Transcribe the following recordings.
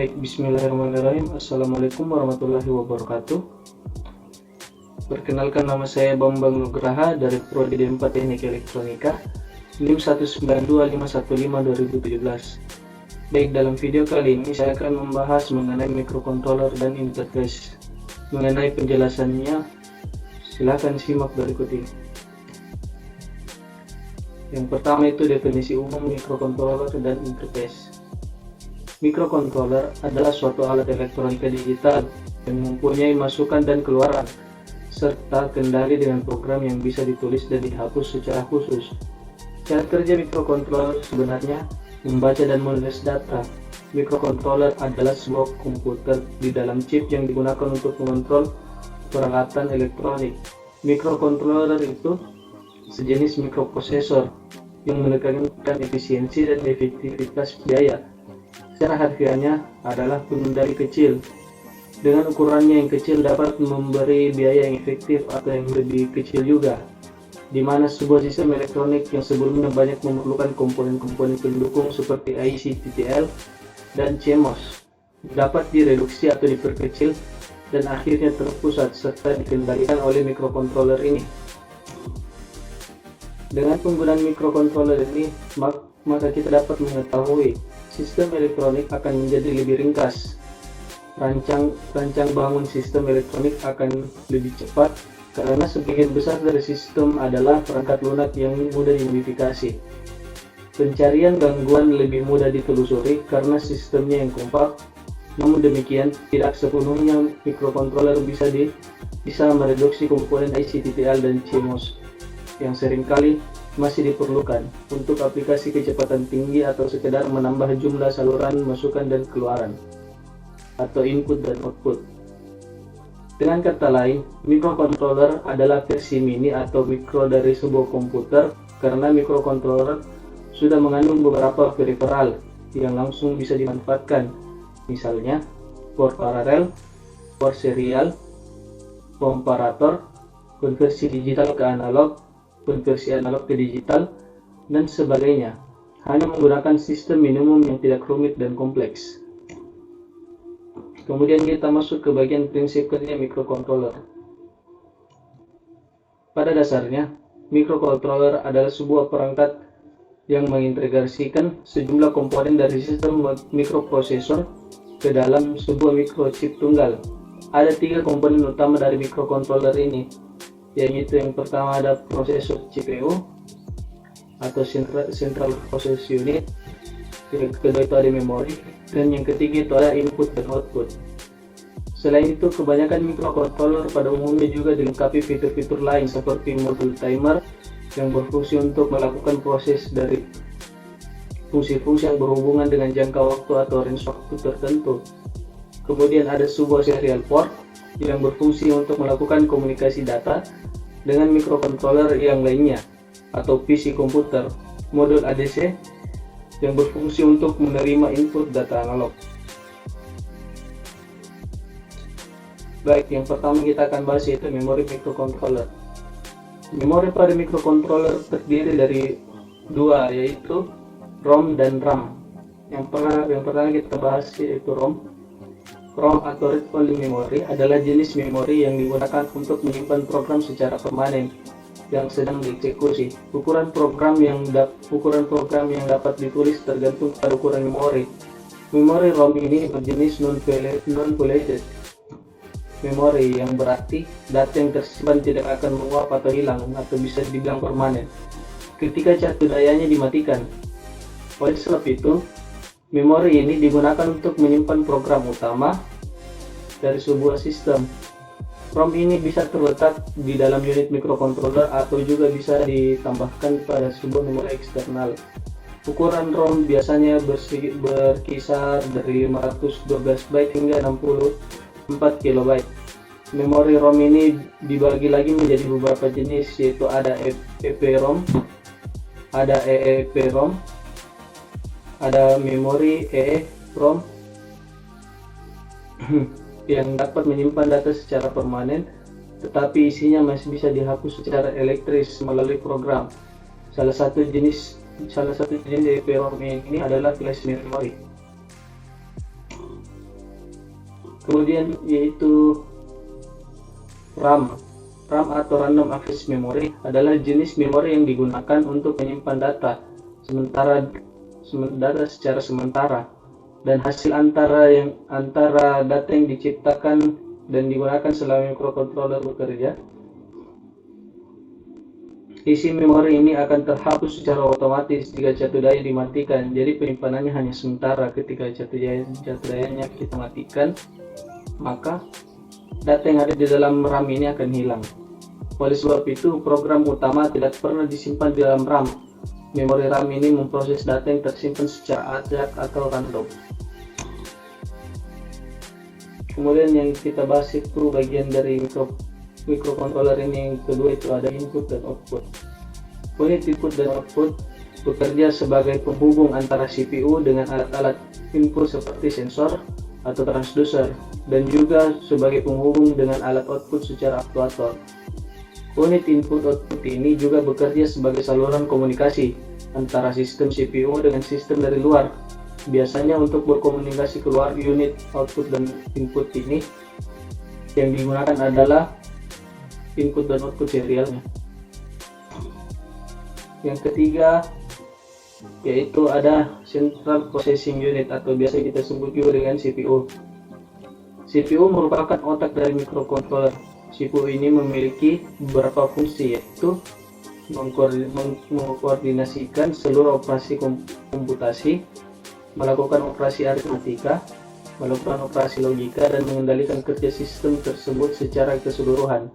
Baik, bismillahirrahmanirrahim. Assalamualaikum warahmatullahi wabarakatuh. Perkenalkan, nama saya Bambang Nugraha dari Prodi D4 Teknik Elektronika, NIM 1925515-2017. Baik, dalam video kali ini saya akan membahas mengenai microcontroller dan interface. Mengenai penjelasannya, silakan simak berikut ini. Yang pertama itu definisi umum microcontroller dan interface. Microcontroller adalah suatu alat elektronika digital yang mempunyai masukan dan keluaran, serta kendali dengan program yang bisa ditulis dan dihapus secara khusus. Cara kerja microcontroller sebenarnya membaca dan menulis data. Microcontroller adalah sebuah komputer di dalam chip yang digunakan untuk mengontrol peralatan elektronik. Microcontroller itu sejenis mikroprosesor yang menekankan efisiensi dan efektivitas biaya. Secara harfiahnya adalah pengendali kecil. Dengan ukurannya yang kecil dapat memberi biaya yang efektif atau yang lebih kecil juga, di mana sebuah sistem elektronik yang sebelumnya banyak memerlukan komponen-komponen pendukung seperti IC, TTL, dan CMOS dapat direduksi atau diperkecil dan akhirnya terpusat serta dikendalikan oleh microcontroller ini. Dengan penggunaan microcontroller ini, maka kita dapat mengetahui sistem elektronik akan menjadi lebih ringkas. Rancang bangun sistem elektronik akan lebih cepat karena sebagian besar dari sistem adalah perangkat lunak yang mudah dimodifikasi. Pencarian gangguan lebih mudah ditelusuri karena sistemnya yang kompak. Namun demikian, tidak sepenuhnya microcontroller bisa mereduksi komponen IC, TTL, dan CMOS yang seringkali masih diperlukan untuk aplikasi kecepatan tinggi atau sekedar menambah jumlah saluran masukan dan keluaran atau input dan output. Dengan kata lain, microcontroller adalah versi mini atau mikro dari sebuah komputer karena microcontroller sudah mengandung beberapa peripheral yang langsung bisa dimanfaatkan, misalnya port paralel, port serial, komparator, konversi digital ke analog, konversi analog ke digital, dan sebagainya, hanya menggunakan sistem minimum yang tidak rumit dan kompleks. Kemudian kita masuk ke bagian prinsip kerja microcontroller. Pada dasarnya, microcontroller adalah sebuah perangkat yang mengintegrasikan sejumlah komponen dari sistem mikroprosesor ke dalam sebuah microchip tunggal. Ada 3 komponen utama dari microcontroller ini, yaitu yang pertama ada prosesor CPU atau Central Process Unit, yang kedua itu ada memori, dan yang ketiga itu ada input dan output. Selain itu, kebanyakan microcontroller pada umumnya juga dilengkapi fitur-fitur lain seperti modul timer yang berfungsi untuk melakukan proses dari fungsi-fungsi yang berhubungan dengan jangka waktu atau range waktu tertentu. Kemudian ada sebuah serial port yang berfungsi untuk melakukan komunikasi data dengan microcontroller yang lainnya atau PC komputer, modul ADC yang berfungsi untuk menerima input data analog. Baik, yang pertama kita akan bahas yaitu memori microcontroller. Memori pada microcontroller terdiri dari 2, yaitu ROM dan RAM. Yang pertama kita bahas yaitu ROM. ROM atau Read Only Memory adalah jenis memori yang digunakan untuk menyimpan program secara permanen yang sedang dieksekusi. Ukuran program yang dapat ditulis tergantung pada ukuran memori. Memori ROM ini berjenis non-volatile memory, yang berarti data yang tersimpan tidak akan menguap atau hilang atau bisa dibilang permanen ketika catur dayanya dimatikan. Oleh sebab itu, memori ini digunakan untuk menyimpan program utama dari sebuah sistem. ROM ini bisa terletak di dalam unit microcontroller atau juga bisa ditambahkan pada sebuah memori eksternal. Ukuran ROM biasanya berkisar dari 512 byte hingga 64 KB. Memori ROM ini dibagi lagi menjadi beberapa jenis, yaitu ada EPROM, ada EEPROM, ada memori EEPROM yang dapat menyimpan data secara permanen, tetapi isinya masih bisa dihapus secara elektris melalui program. Salah satu jenis EEPROM ini adalah flash memory. Kemudian yaitu RAM. RAM atau Random Access Memory adalah jenis memori yang digunakan untuk menyimpan data secara sementara, dan hasil antara data yang diciptakan dan digunakan selama microcontroller bekerja. Isi memori ini akan terhapus secara otomatis jika jatuh daya dimatikan. Jadi penyimpanannya hanya sementara. Ketika jatuh dayanya kita matikan, maka data yang ada di dalam RAM ini akan hilang. Oleh sebab itu, program utama tidak pernah disimpan di dalam RAM. Memori RAM ini memproses data yang tersimpan secara acak atau random. Kemudian yang kita bahas itu bagian dari microcontroller ini, yang kedua itu ada input dan output. Unit input dan output bekerja sebagai penghubung antara CPU dengan alat-alat input seperti sensor atau transducer, dan juga sebagai penghubung dengan alat output secara aktuator. Unit input-output ini juga bekerja sebagai saluran komunikasi antara sistem CPU dengan sistem dari luar. Biasanya untuk berkomunikasi keluar unit output dan input ini, yang digunakan adalah input dan output serialnya. Yang ketiga yaitu ada Central Processing Unit atau biasa kita sebut juga dengan CPU. CPU merupakan otak dari microcontroller. CPU ini memiliki beberapa fungsi, yaitu mengkoordinasikan seluruh operasi komputasi, melakukan operasi aritmatika, melakukan operasi logika, dan mengendalikan kerja sistem tersebut secara keseluruhan.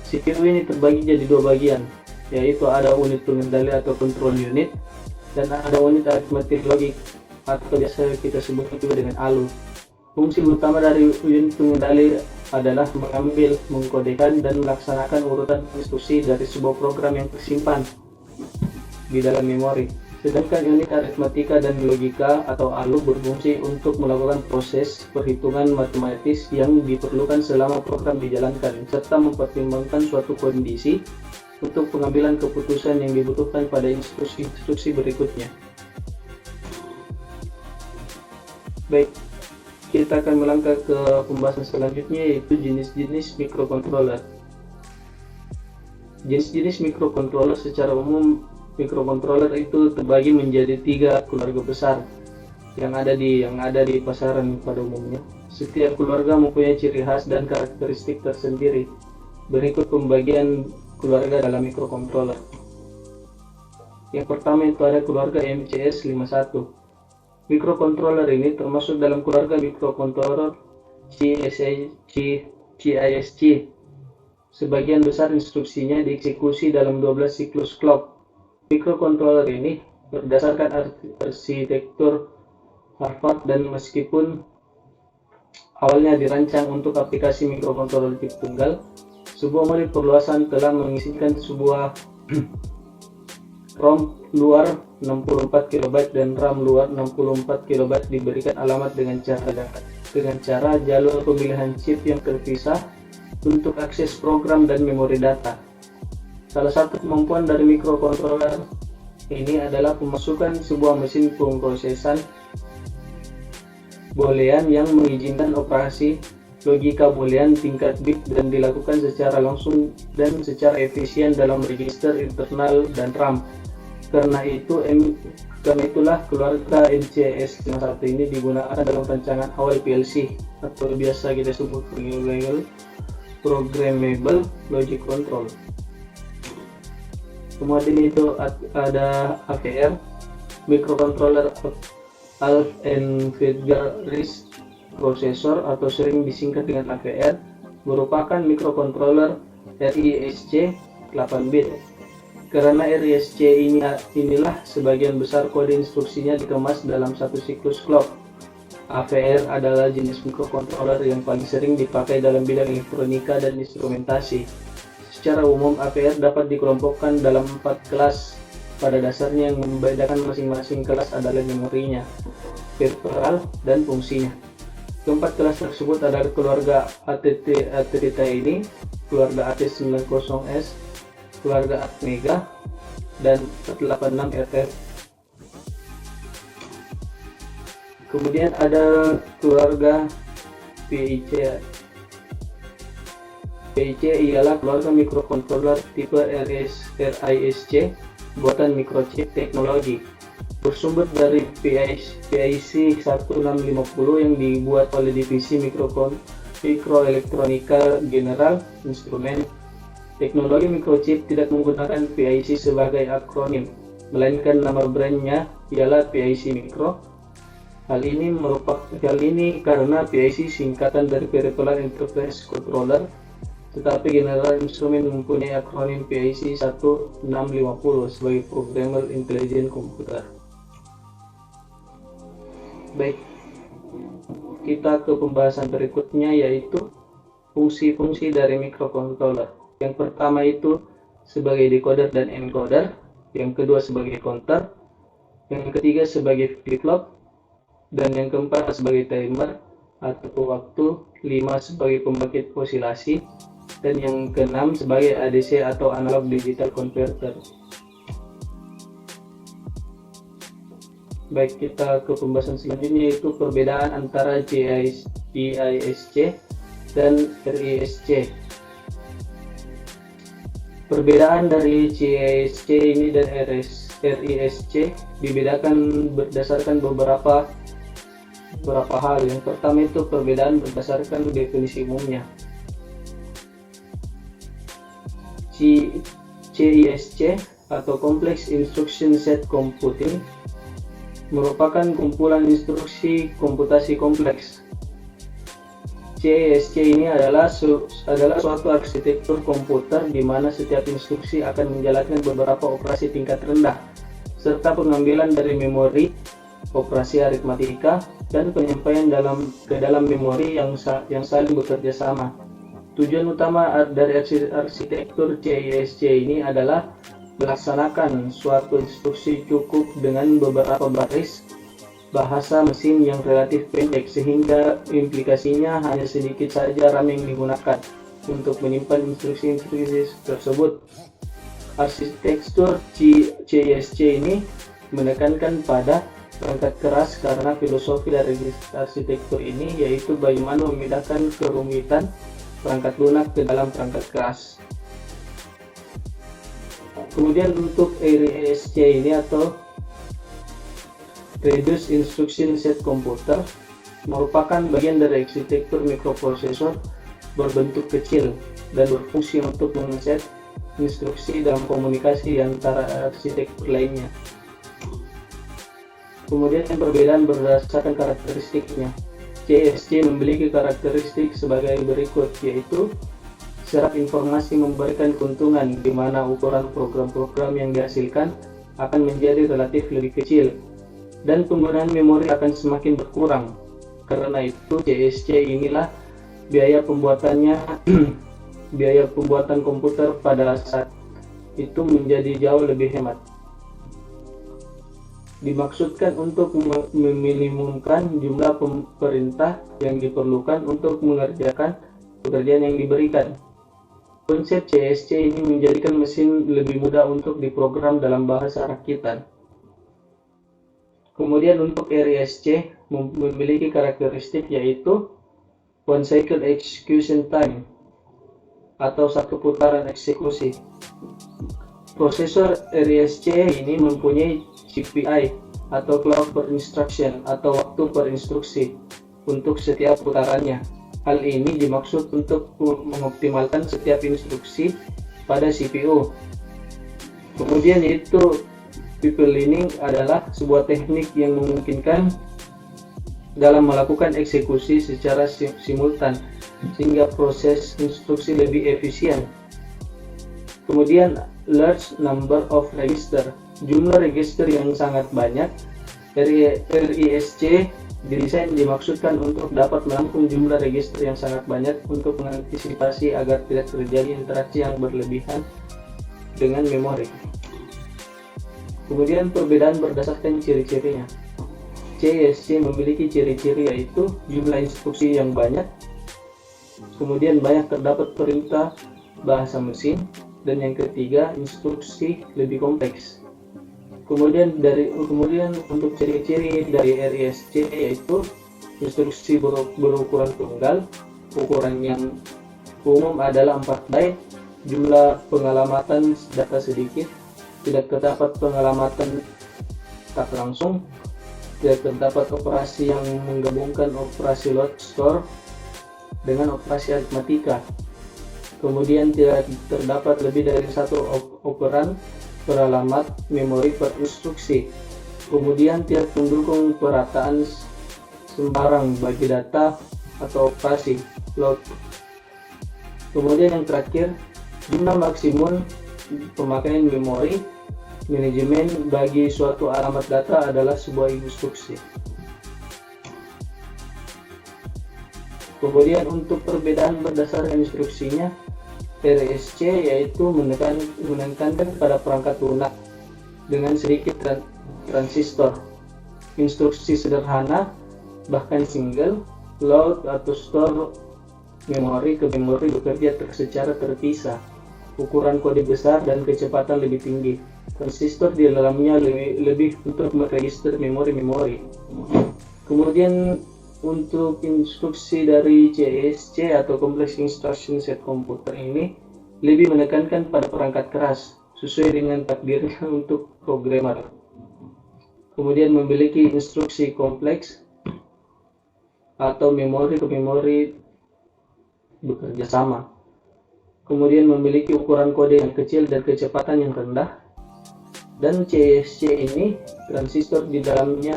CPU ini terbagi jadi dua bagian, yaitu ada unit pengendali atau control unit, dan ada unit arithmetic logic atau biasa kita sebut juga dengan ALU. Fungsi utama dari unit pengendali adalah mengambil, mengkodekan, dan melaksanakan urutan instruksi dari sebuah program yang tersimpan di dalam memori. Sedangkan unit aritmatika dan logika atau ALU berfungsi untuk melakukan proses perhitungan matematis yang diperlukan selama program dijalankan, serta mempertimbangkan suatu kondisi untuk pengambilan keputusan yang dibutuhkan pada instruksi berikutnya. Baik, kita akan melangkah ke pembahasan selanjutnya, yaitu jenis-jenis microcontroller. Jenis-jenis microcontroller secara umum, microcontroller itu terbagi menjadi 3 keluarga besar yang ada di pasaran pada umumnya. Setiap keluarga mempunyai ciri khas dan karakteristik tersendiri. Berikut pembagian keluarga dalam microcontroller. Yang pertama itu ada keluarga MCS51. Microcontroller ini termasuk dalam keluarga microcontroller CISC. Sebagian besar instruksinya dieksekusi dalam 12 siklus clock. Microcontroller ini berdasarkan arsitektur Harvard, dan meskipun awalnya dirancang untuk aplikasi microcontroller chip tunggal, sebuah model perluasan telah mengizinkan sebuah ROM luar 64 KB dan RAM luar 64 KB diberikan alamat dengan cara jalur pemilihan chip yang terpisah untuk akses program dan memori data. Salah satu kemampuan dari microcontroller ini adalah pemasukan sebuah mesin pemrosesan boolean yang mengizinkan operasi logika boolean tingkat bit dan dilakukan secara langsung dan secara efisien dalam register internal dan RAM. Karena itulah keluarga MCS51 ini digunakan dalam rancangan awal PLC atau biasa kita sebut Programmable Logic Control. Kemudian itu ada AVR, Microcontroller Alpha-Alphabet Processor atau sering disingkat dengan AVR, merupakan microcontroller RISC 8-bit. Karena RISC inilah sebagian besar kode instruksinya dikemas dalam satu siklus clock. AVR adalah jenis microcontroller yang paling sering dipakai dalam bidang elektronika dan instrumentasi. Secara umum, AVR dapat dikelompokkan dalam 4 kelas. Pada dasarnya yang membedakan masing-masing kelas adalah memorinya, peripheral, dan fungsinya. Keempat kelas tersebut adalah keluarga ATT ini, keluarga AT90S, keluarga Atmega, dan 86FF. Kemudian ada keluarga PIC. PIC ialah keluarga microcontroller tipe RISC buatan microchip teknologi. Bersumber dari PIC 1650 yang dibuat oleh divisi Mikroelektronika General Instrument. Teknologi microchip tidak menggunakan PIC sebagai akronim, melainkan nama brandnya ialah PIC Micro. Hal ini karena PIC singkatan dari Peripheral Interface Controller, tetapi General Instrument mempunyai akronim PIC 1650 sebagai Programmable Intelligent Computer. Baik, kita ke pembahasan berikutnya, yaitu fungsi-fungsi dari microcontroller. Yang pertama itu sebagai decoder dan encoder, yang kedua sebagai counter, yang ketiga sebagai flip-flop, dan yang keempat sebagai timer atau waktu, 5 sebagai pembangkit osilasi, dan yang keenam sebagai ADC atau analog digital converter. Baik, kita ke pembahasan selanjutnya, yaitu perbedaan antara CISC dan RISC. Perbedaan dari CISC ini dan RISC dibedakan berdasarkan beberapa hal. Yang pertama itu perbedaan berdasarkan definisi umumnya. CISC atau Complex Instruction Set Computing merupakan kumpulan instruksi komputasi kompleks. CISC ini adalah suatu arsitektur komputer di mana setiap instruksi akan menjalankan beberapa operasi tingkat rendah, serta pengambilan dari memori, operasi aritmatika, dan penyampaian ke dalam memori yang saling bekerja sama. Tujuan utama dari arsitektur CISC ini adalah melaksanakan suatu instruksi cukup dengan beberapa baris bahasa mesin yang relatif pendek, sehingga implikasinya hanya sedikit saja RAM yang digunakan untuk menyimpan instruksi-instruksi tersebut. Arsitektur CISC ini menekankan pada perangkat keras karena filosofi dari arsitektur ini yaitu bagaimana memindahkan kerumitan perangkat lunak ke dalam perangkat keras. Kemudian untuk RISC ini atau Reduced Instruction Set Computer merupakan bagian dari arsitektur mikroprosesor berbentuk kecil dan berfungsi untuk mengeset instruksi dalam komunikasi antara arsitektur lainnya. Kemudian perbedaan berdasarkan karakteristiknya. CISC memiliki karakteristik sebagai berikut, yaitu serap informasi memberikan keuntungan di mana ukuran program-program yang dihasilkan akan menjadi relatif lebih kecil dan penggunaan memori akan semakin berkurang. Karena itu CISC inilah biaya pembuatan komputer pada saat itu menjadi jauh lebih hemat. Dimaksudkan untuk meminimumkan jumlah perintah yang diperlukan untuk mengerjakan pekerjaan yang diberikan. Konsep CISC ini menjadikan mesin lebih mudah untuk diprogram dalam bahasa rakitan. Kemudian untuk RISC memiliki karakteristik yaitu one cycle execution time atau satu putaran eksekusi. Prosesor RISC ini mempunyai CPI atau clock per instruction atau waktu per instruksi untuk setiap putarannya. Hal ini dimaksud untuk mengoptimalkan setiap instruksi pada CPU. Kemudian yaitu pipelining adalah sebuah teknik yang memungkinkan dalam melakukan eksekusi secara simultan sehingga proses instruksi lebih efisien. Kemudian large number of register, jumlah register yang sangat banyak. RISC didesain dimaksudkan untuk dapat menampung jumlah register yang sangat banyak untuk mengantisipasi agar tidak terjadi interaksi yang berlebihan dengan memori. Kemudian perbedaan berdasarkan ciri-cirinya. CISC memiliki ciri-ciri yaitu jumlah instruksi yang banyak, kemudian banyak terdapat perintah bahasa mesin, dan yang ketiga instruksi lebih kompleks. Kemudian untuk ciri-ciri dari RISC yaitu Instruksi berukuran tunggal, ukuran yang umum adalah 4 byte, jumlah pengalamatan data sedikit, tidak terdapat pengalamatan tak langsung, tidak terdapat operasi yang menggabungkan operasi load store dengan operasi aritmatika. Kemudian tidak terdapat lebih dari satu operan per alamat memori per instruksi. Kemudian tidak mendukung perataan sembarang bagi data atau operasi load. Kemudian yang terakhir, jumlah maksimum pemakaian memori manajemen bagi suatu alamat data adalah sebuah instruksi. Kemudian untuk perbedaan berdasarkan instruksinya, RSC yaitu menekankan pada perangkat lunak dengan sedikit transistor. Instruksi sederhana, bahkan single, load atau store memori ke memori bekerja secara terpisah. Ukuran kode besar dan kecepatan lebih tinggi. Transistor di dalamnya lebih untuk meregister memori-memori. Kemudian untuk instruksi dari CISC atau Complex Instruction Set Computer ini lebih menekankan pada perangkat keras sesuai dengan takdirnya untuk programmer. Kemudian memiliki instruksi kompleks atau memori ke memori bekerja sama. Kemudian memiliki ukuran kode yang kecil dan kecepatan yang rendah. Dan CISC ini transistor di dalamnya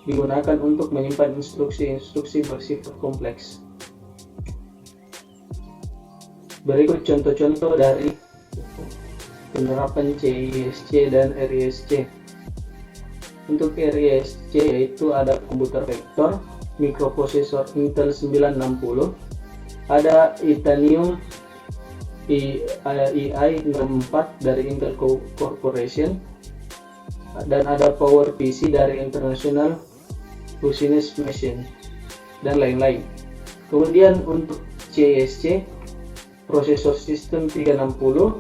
digunakan untuk menyimpan instruksi-instruksi bersifat kompleks. Berikut contoh-contoh dari penerapan CISC dan RISC. Untuk RISC yaitu ada komputer vektor, mikroprosesor Intel 960, ada Itanium i64 dari Intel Corporation, dan ada PowerPC dari International Business Machine, dan lain-lain. Kemudian untuk CISC, prosesor sistem 360,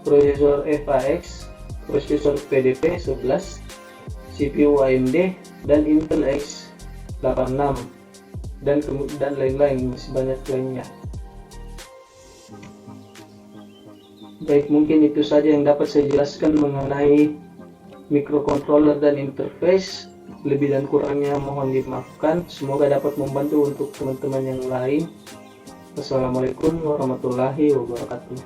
prosesor FAX, prosesor PDP-11, CPU AMD, dan Intel X86, dan lain-lain, masih banyak lainnya. Baik, mungkin itu saja yang dapat saya jelaskan mengenai microcontroller dan interface. Lebih dan kurangnya mohon dimaafkan. Semoga dapat membantu untuk teman-teman yang lain. Wassalamualaikum warahmatullahi wabarakatuh.